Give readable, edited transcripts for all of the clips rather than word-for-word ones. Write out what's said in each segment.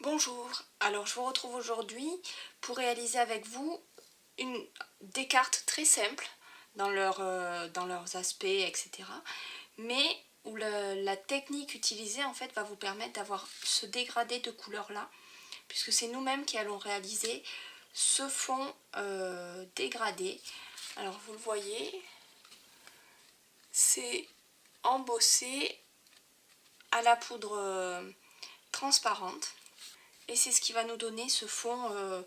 Bonjour, alors je vous retrouve aujourd'hui pour réaliser avec vous des cartes très simples dans leurs aspects, etc. Mais où la technique utilisée en fait va vous permettre d'avoir ce dégradé de couleurs là, puisque c'est nous-mêmes qui allons réaliser ce fond dégradé. Alors vous le voyez, c'est embossé à la poudre transparente. Et c'est ce qui va nous donner ce fond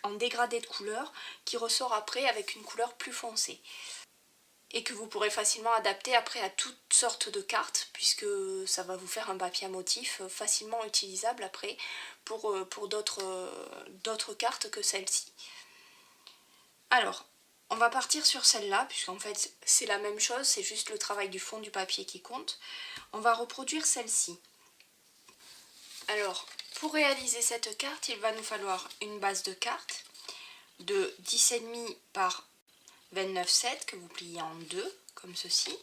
en dégradé de couleur qui ressort après avec une couleur plus foncée. Et que vous pourrez facilement adapter après à toutes sortes de cartes, puisque ça va vous faire un papier à motif facilement utilisable après pour d'autres cartes que celle-ci. Alors, on va partir sur celle-là, puisqu'en fait c'est la même chose, c'est juste le travail du fond du papier qui compte. On va reproduire celle-ci. Alors, pour réaliser cette carte, il va nous falloir une base de carte de 10,5 par 29,7 que vous pliez en deux, comme ceci.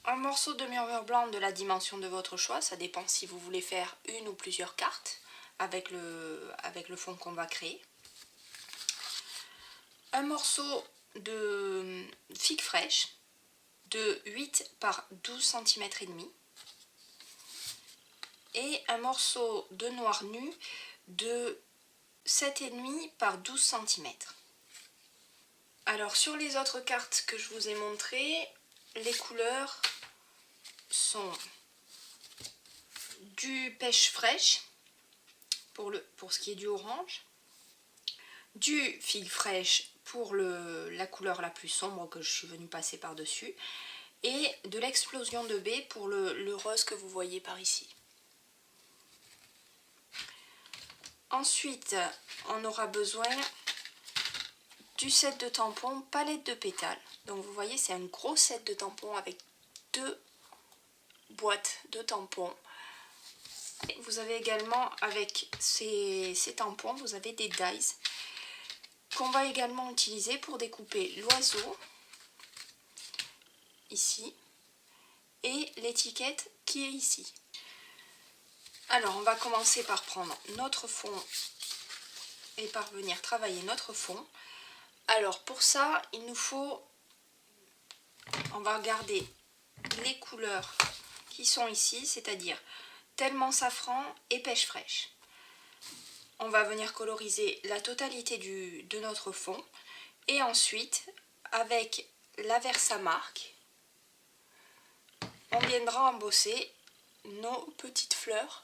Un morceau de murmure blanc de la dimension de votre choix, ça dépend si vous voulez faire une ou plusieurs cartes avec le fond qu'on va créer. Un morceau de figue fraîche de 8 par 12 cm et demi. Et un morceau de noir nu de 7,5 par 12 cm. Alors sur les autres cartes que je vous ai montrées, les couleurs sont du pêche fraîche pour ce qui est du orange, du figue fraîche pour la couleur la plus sombre que je suis venue passer par dessus, et de l'explosion de baie pour le rose que vous voyez par ici. Ensuite, on aura besoin du set de tampons palette de pétales. Donc vous voyez, c'est un gros set de tampons avec deux boîtes de tampons. Et vous avez également avec ces tampons, vous avez des dies qu'on va également utiliser pour découper l'oiseau ici et l'étiquette qui est ici. Alors on va commencer par prendre notre fond et par venir travailler notre fond. Alors pour ça, il nous faut, on va regarder les couleurs qui sont ici, c'est-à-dire tellement safran et pêche fraîche. On va venir coloriser la totalité de notre fond et ensuite avec la Versamark, on viendra embosser nos petites fleurs.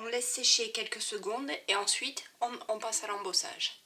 On laisse sécher quelques secondes et ensuite on passe à l'embossage.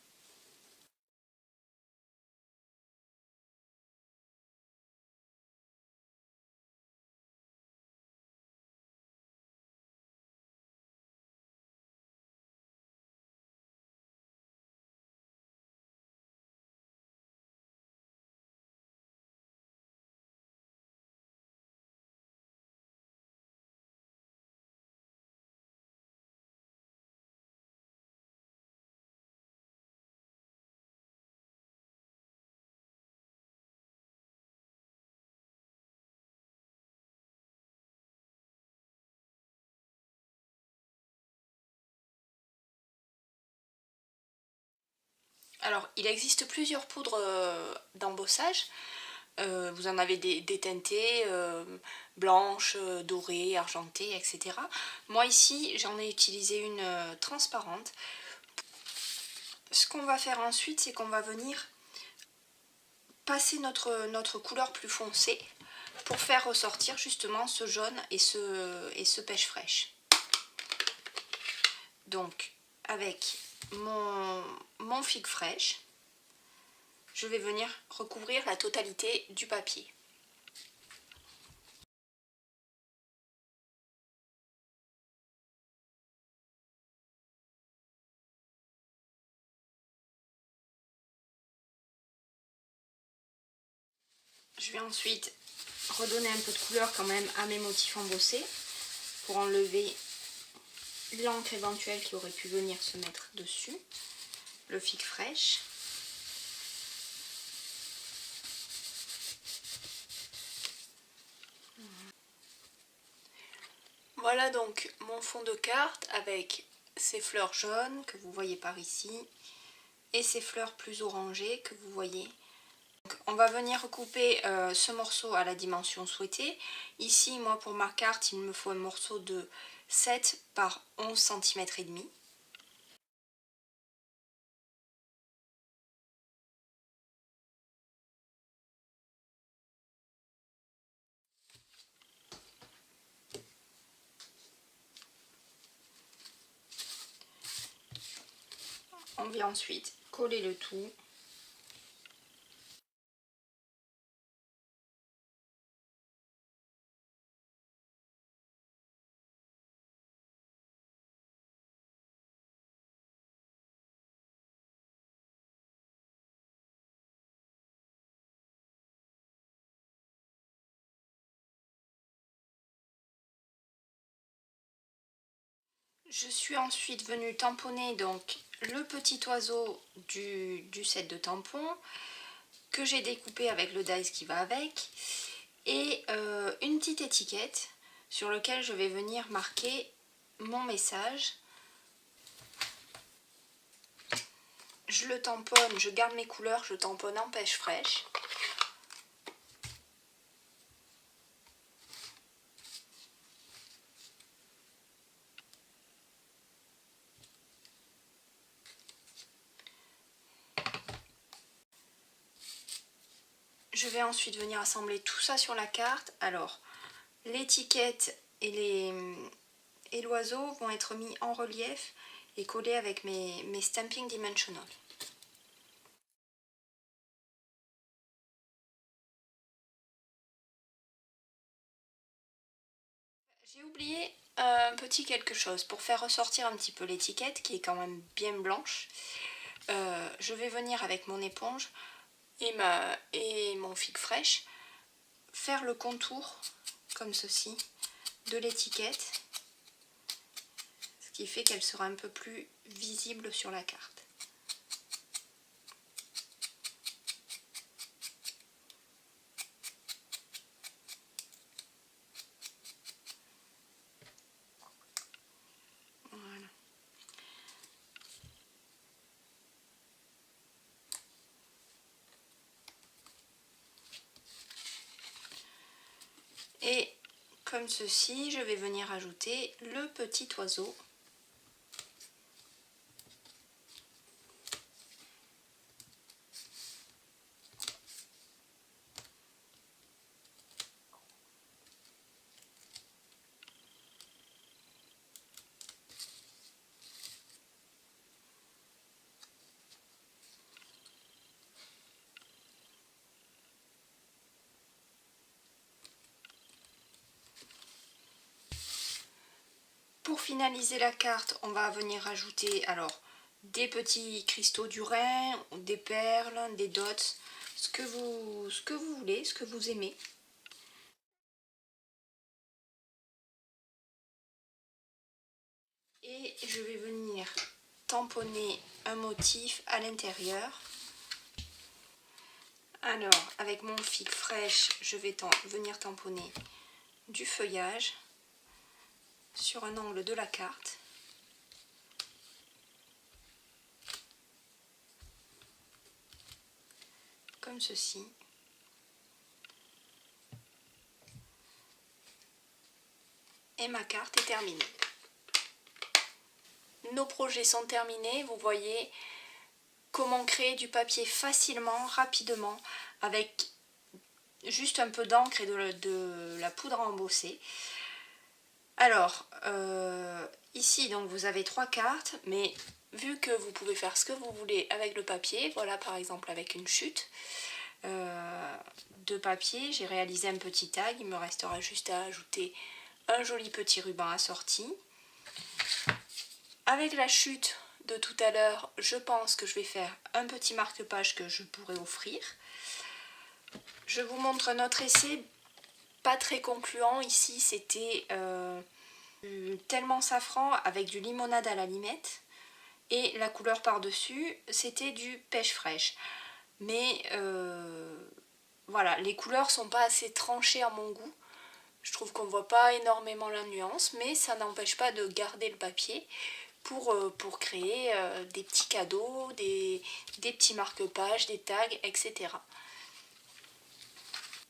Alors, il existe plusieurs poudres d'embossage. Vous en avez des teintées, blanches, dorées, argentées, etc. Moi ici, j'en ai utilisé une transparente. Ce qu'on va faire ensuite, c'est qu'on va venir passer notre couleur plus foncée pour faire ressortir justement ce jaune et ce pêche fraîche. Donc, avec mon figue fraîche, je vais venir recouvrir la totalité du papier. Je vais ensuite redonner un peu de couleur quand même à mes motifs embossés pour enlever l'encre éventuelle qui aurait pu venir se mettre dessus, le figue fraîche. Voilà donc mon fond de carte avec ces fleurs jaunes que vous voyez par ici et ces fleurs plus orangées que vous voyez. Donc, on va venir recouper ce morceau à la dimension souhaitée. Ici, moi pour ma carte, il me faut un morceau de 7 par 11 cm et demi. On vient ensuite coller le tout. Je suis ensuite venue tamponner donc le petit oiseau du set de tampons que j'ai découpé avec le dies qui va avec et une petite étiquette sur laquelle je vais venir marquer mon message. Je le tamponne, je garde mes couleurs, je tamponne en pêche fraîche. Je vais ensuite venir assembler tout ça sur la carte. Alors, l'étiquette et l'oiseau vont être mis en relief et collés avec mes Stamping Dimensional. J'ai oublié un petit quelque chose pour faire ressortir un petit peu l'étiquette qui est quand même bien blanche. Je vais venir avec mon éponge et mon figue fraîche faire le contour comme ceci de l'étiquette, ce qui fait qu'elle sera un peu plus visible sur la carte. Voilà. Et comme ceci, je vais venir ajouter le petit oiseau. Pour finaliser la carte, on va venir ajouter alors des petits cristaux du Rhin, des perles, des dots, ce que vous voulez, ce que vous aimez. Et je vais venir tamponner un motif à l'intérieur. Alors, avec mon figue fraîche, je vais venir tamponner du feuillage sur un angle de la carte. Comme ceci. Et ma carte est terminée. Nos projets sont terminés, vous voyez comment créer du papier facilement, rapidement, avec juste un peu d'encre et de la poudre à embosser. Alors, ici donc vous avez 3 cartes, mais vu que vous pouvez faire ce que vous voulez avec le papier, voilà par exemple avec une chute de papier, j'ai réalisé un petit tag, il me restera juste à ajouter un joli petit ruban assorti. Avec la chute de tout à l'heure, je pense que je vais faire un petit marque-page que je pourrais offrir. Je vous montre un autre essai, pas très concluant ici, c'était du tellement safran avec du limonade à la limette. Et la couleur par-dessus, c'était du pêche fraîche. Mais voilà, les couleurs sont pas assez tranchées à mon goût. Je trouve qu'on voit pas énormément la nuance, mais ça n'empêche pas de garder le papier pour créer des petits cadeaux, des petits marque-pages, des tags, etc.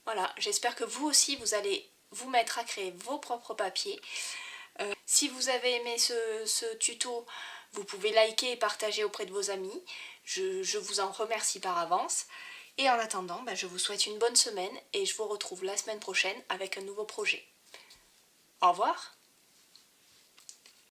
Voilà, j'espère que vous aussi vous allez vous mettre à créer vos propres papiers. Si vous avez aimé ce tuto, vous pouvez liker et partager auprès de vos amis. Je vous en remercie par avance. Et en attendant, je vous souhaite une bonne semaine et je vous retrouve la semaine prochaine avec un nouveau projet. Au revoir!